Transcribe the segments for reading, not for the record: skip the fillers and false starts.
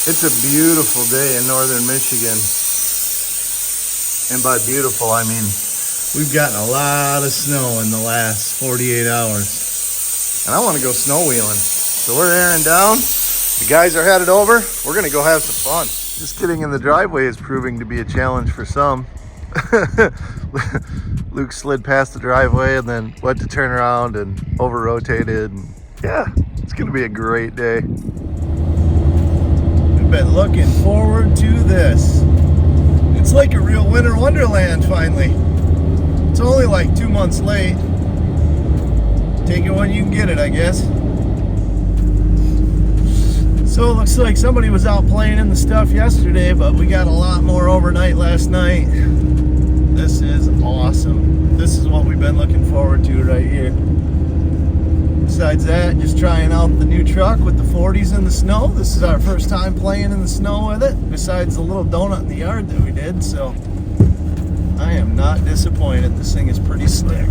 It's a beautiful day in northern Michigan. And by beautiful, I mean we've gotten a lot of snow in the last 48 hours. And I want to go snow wheeling. So we're airing down. The guys are headed over. We're going to go have some fun. Just getting in the driveway is proving to be a challenge for some. Luke slid past the driveway and then went to turn around and over-rotated. And yeah, it's going to be a great day. Been looking forward to this. It's like a real winter wonderland finally. It's only like 2 months late. Take it when you can get it, I guess. So it looks like somebody was out playing in the stuff yesterday, but we got a lot more overnight last night. This is awesome. This is what we've been looking forward to right here. Besides that, just trying out the new truck with the 40s in the snow. This is our first time playing in the snow with it, besides the little donut in the yard that we did, so I am not disappointed. This thing is pretty slick.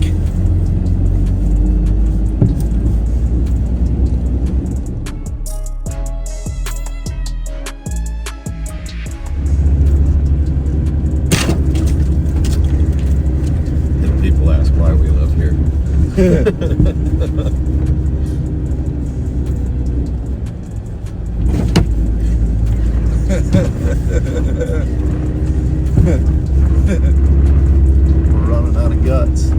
People ask why we live here. We're running out of guts.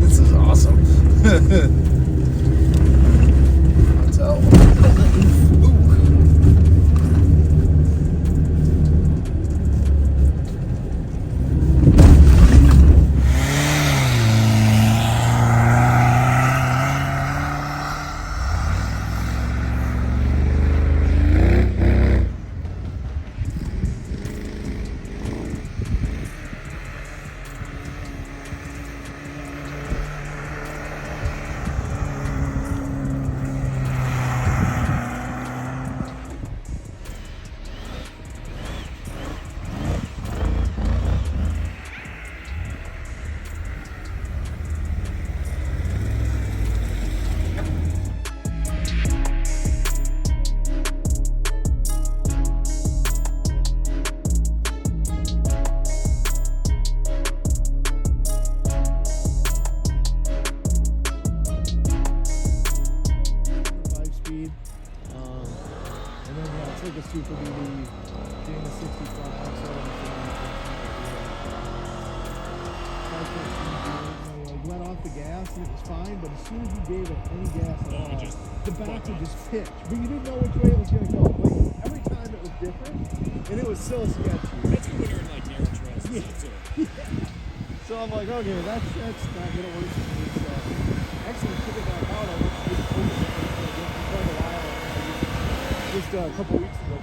This is awesome. That's out. The Super BD doing the 65, so like let off the gas and it was fine, but as soon as you gave it any gas at all, the back would just pitch, but you didn't know which way it was going to go. Like every time it was different, and it was so sketchy. That's when you're in like narrow trails. Yeah. So I'm like, okay, that's not gonna work for me. So actually took it back out. I just opened it for quite a while. Just a couple weeks ago.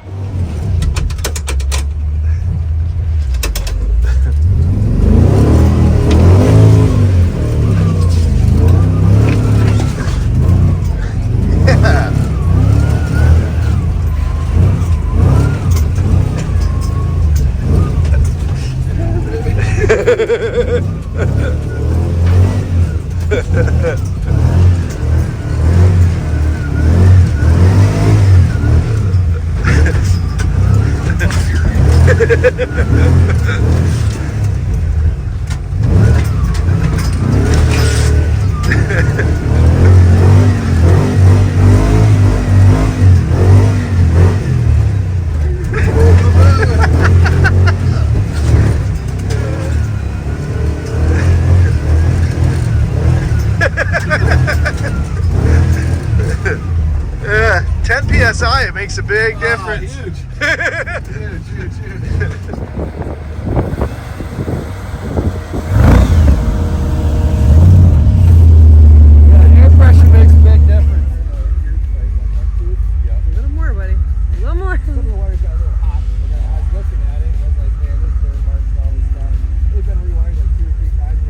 Yeah, 10 PSI, it makes a big difference. Huge. huge. Yeah, air pressure makes a big difference. A little more, buddy. A little more. Some of the wires got a little hot. I was looking at it and I was like, man, this burn marks and all this stuff. They've been rewired like 2 or 3 times.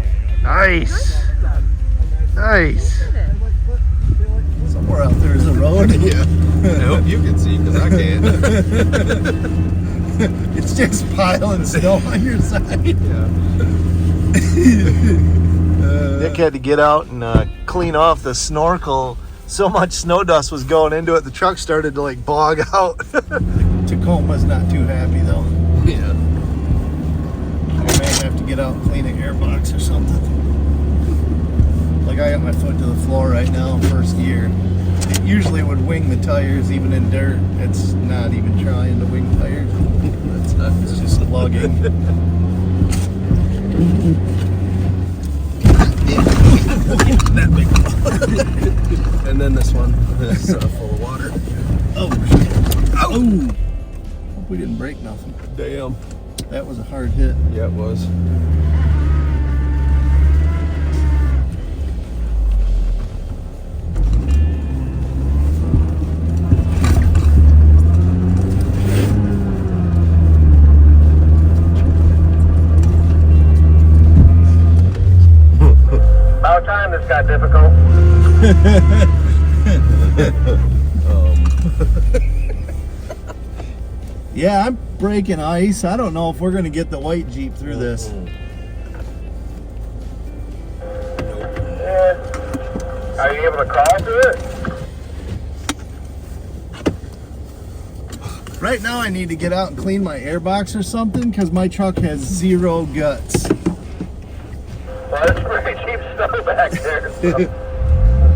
Nice. Nice. Look at it. So if you can see, because I can't. It's just piling snow on your side. Yeah. Nick had to get out and clean off the snorkel. So much snow dust was going into it, the truck started to like bog out. Tacoma's not too happy though. Yeah. I may have to get out and clean an airbox or something. Like I got my foot to the floor right now, first gear. It usually would wing the tires even in dirt. It's not even trying to wing tires. It's just lugging. That big one. And then this one is full of water. Oh, shit. Oh! Hope we didn't break nothing. Damn. That was a hard hit. Yeah, it was. About time this got difficult. Yeah, I'm breaking ice. I don't know if we're going to get the white Jeep through this. Yeah. Are you able to crawl through it? Right now I need to get out and clean my airbox or something because my truck has zero guts. Well, it's pretty cheap stuff back there, so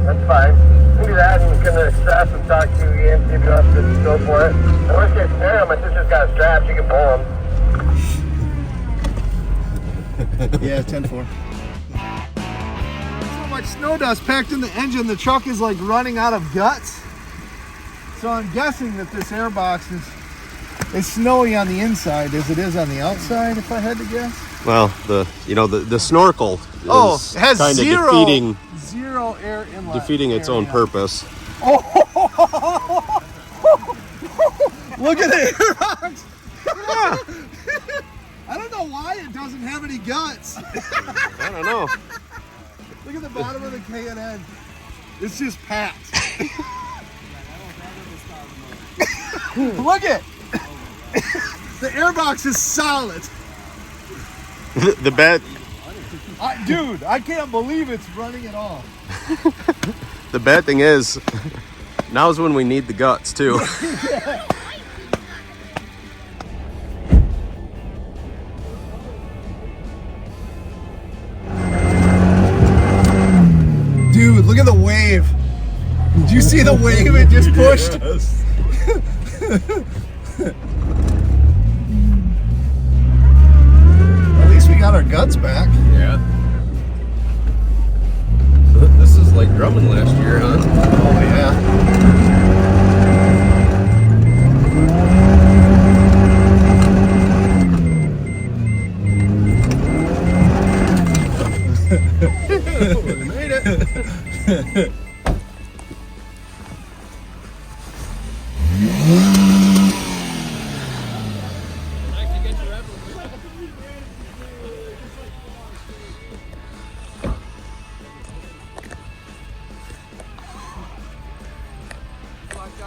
that's fine. You can do that and you can extract and talk to you again, see if you want to go for it. The worst case scenario, my sister's got straps, you can pull them. Yeah, 10-4. So much snow dust packed in the engine, the truck is like running out of guts. So I'm guessing that this airbox is snowy on the inside as it is on the outside, if I had to guess. Well, the snorkel is It has kind of zero air inlet. defeating its own area. purpose. Oh! Look at the airbox! I don't know why it doesn't have any guts. I don't know. Look at the bottom of the K&N. It's just packed. Look it! The airbox is solid. The bad Dude, I can't believe it's running at all. the bad thing is, now's when we need the guts too. Dude, look at the wave. Did you see the wave it just pushed? Yes. At least we got our guts back. Yeah. This is like drumming last year, huh? Oh yeah. We made it.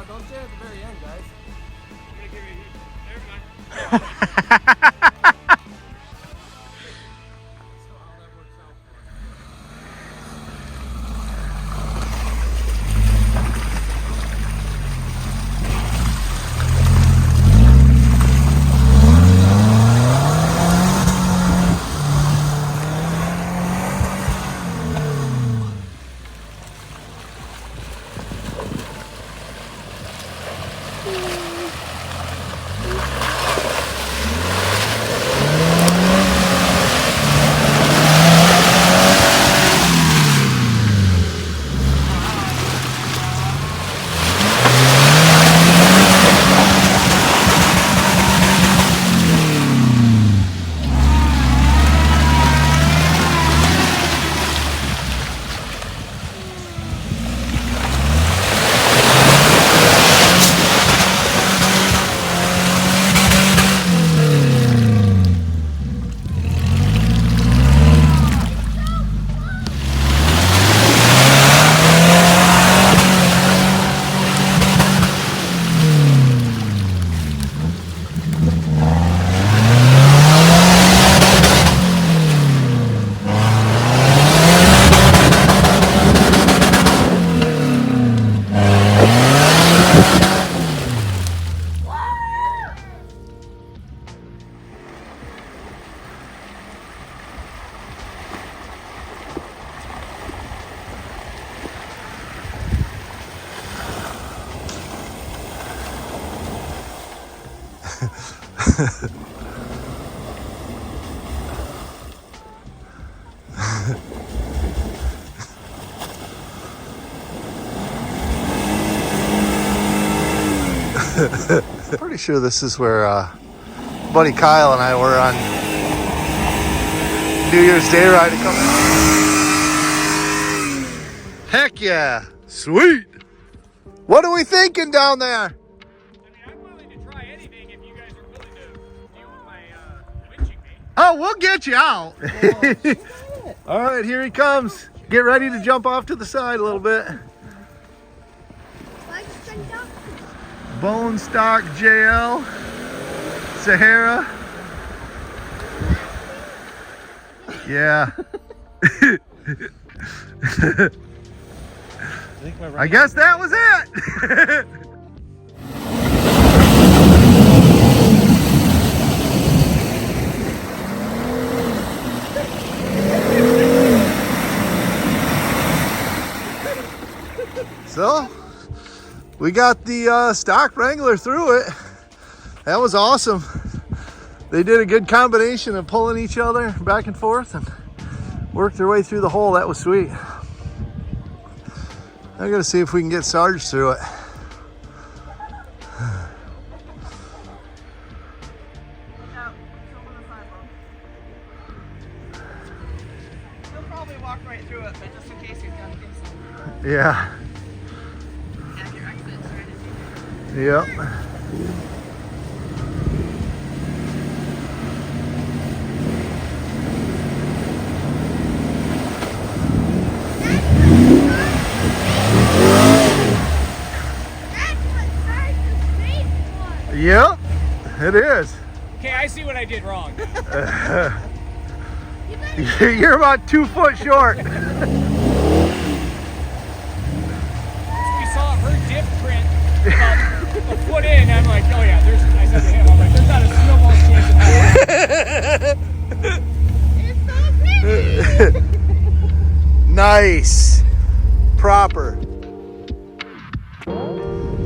Don't say at the very end, guys. Pretty sure this is where buddy Kyle and I were on New Year's Day ride to come. Heck yeah. Sweet. What are we thinking down there? I mean, I'm willing to try anything if you guys are willing to deal with my winching me. Oh, we'll get you out. All right, here he comes. Get ready to jump off to the side a little bit. Bone Stock JL Sahara. Yeah. I guess that was it. So, we got the stock Wrangler through it. That was awesome. They did a good combination of pulling each other back and forth and worked their way through the hole. That was sweet. I gotta see if we can get Sarge through it. He'll probably walk right through it, but just in case he's got to give some. Yeah. Add your exit strategy. Yep. Yep, it is. Okay, I see what I did wrong. You're about 2 foot short. We saw her dip print about a foot in. I'm like, oh yeah, there's. I said to him, I'm like, there's not a snowball's chance in hell. Nice. Proper.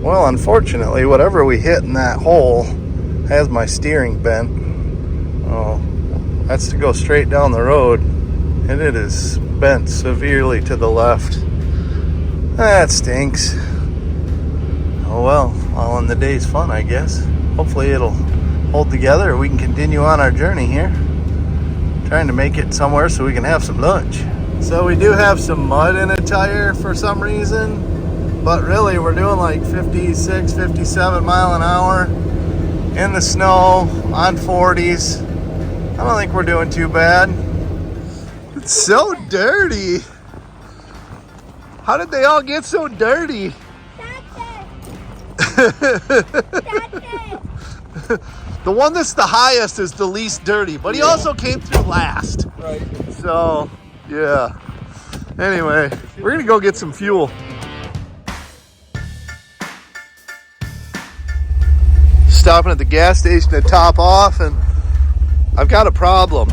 Well, unfortunately, whatever we hit in that hole has my steering bent. Oh, that's to go straight down the road, and it is bent severely to the left. That stinks. Oh well, all in the day's fun, I guess. Hopefully it'll hold together, or we can continue on our journey here. Trying to make it somewhere so we can have some lunch. So we do have some mud in a tire for some reason. But really, we're doing like 56, 57 mile an hour in the snow on 40s. I don't think we're doing too bad. It's so dirty. How did they all get so dirty? The one that's the highest is the least dirty, but he also came through last. Right. So, yeah. Anyway, we're gonna go get some fuel. Stopping at the gas station to top off, and I've got a problem.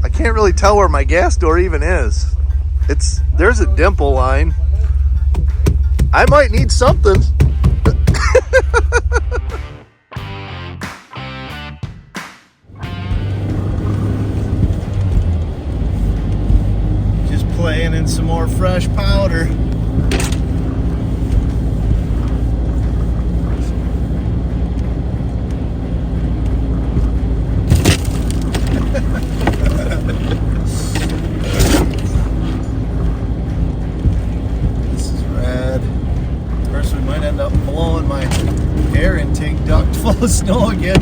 I can't really tell where my gas door even is. There's a dimple line. I might need something. Just playing in some more fresh powder. Full of snow again.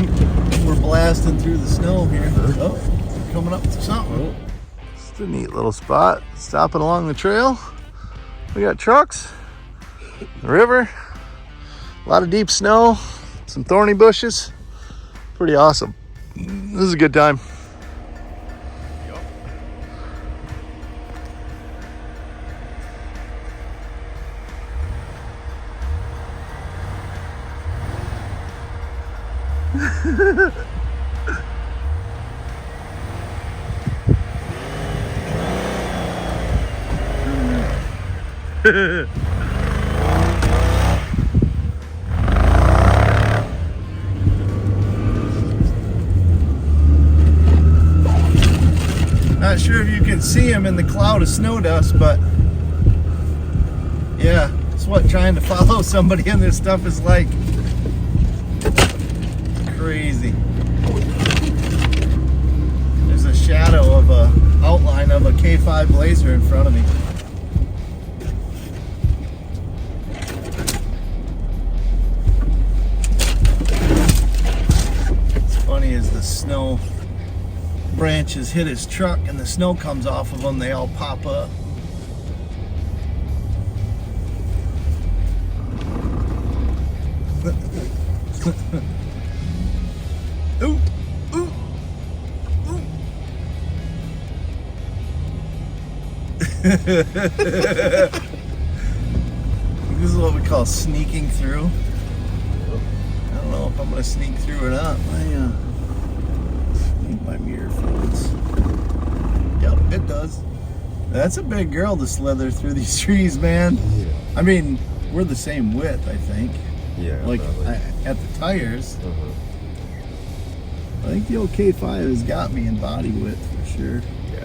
We're blasting through the snow here. Oh, coming up to something. It's a neat little spot. Stopping along the trail. We got trucks, the river, a lot of deep snow, some thorny bushes. Pretty awesome. This is a good time. sure if you can see him in the cloud of snow dust, but yeah, it's what trying to follow somebody in this stuff is like. Crazy. There's a shadow of a outline of a K5 Blazer in front of me. What's funny is the snow branches hit his truck and the snow comes off of them, they all pop up. Ooh, ooh, ooh. This is what we call sneaking through. I don't know if I'm gonna sneak through or not. I think my mirror floats. Yep, it does. That's a big girl to slither through these trees, man. Yeah. I mean, we're the same width, I think. Yeah. Like probably. at the tires. Uh-huh. I think the old K5 has got me in body width for sure. Yeah.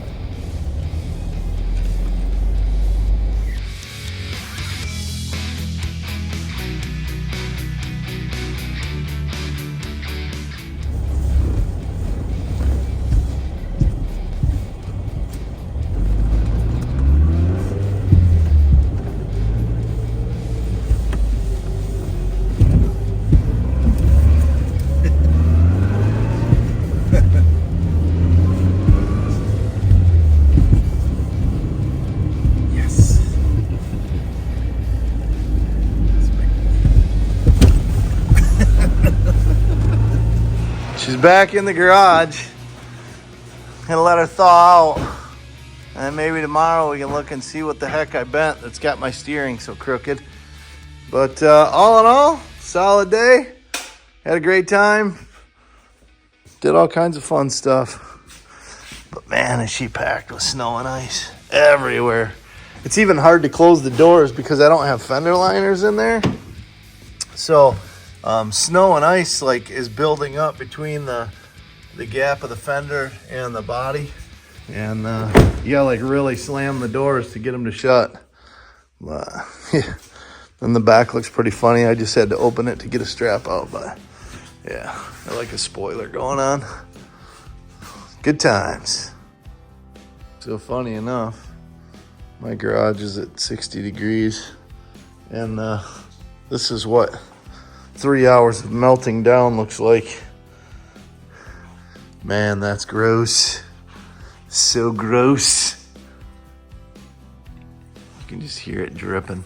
Yes. She's back in the garage. Gonna let her thaw out. And maybe tomorrow we can look and see what the heck I bent that's got my steering so crooked. But all in all, solid day. Had a great time. Did all kinds of fun stuff. But man, is she packed with snow and ice everywhere. It's even hard to close the doors because I don't have fender liners in there. So snow and ice like is building up between the gap of the fender and the body. And you gotta like really slam the doors to get them to shut. But yeah. And the back looks pretty funny. I just had to open it to get a strap out, but yeah, I like a spoiler going on. Good times. So funny enough, my garage is at 60 degrees and this is what 3 hours of melting down looks like. Man, that's gross. So gross. You can just hear it dripping.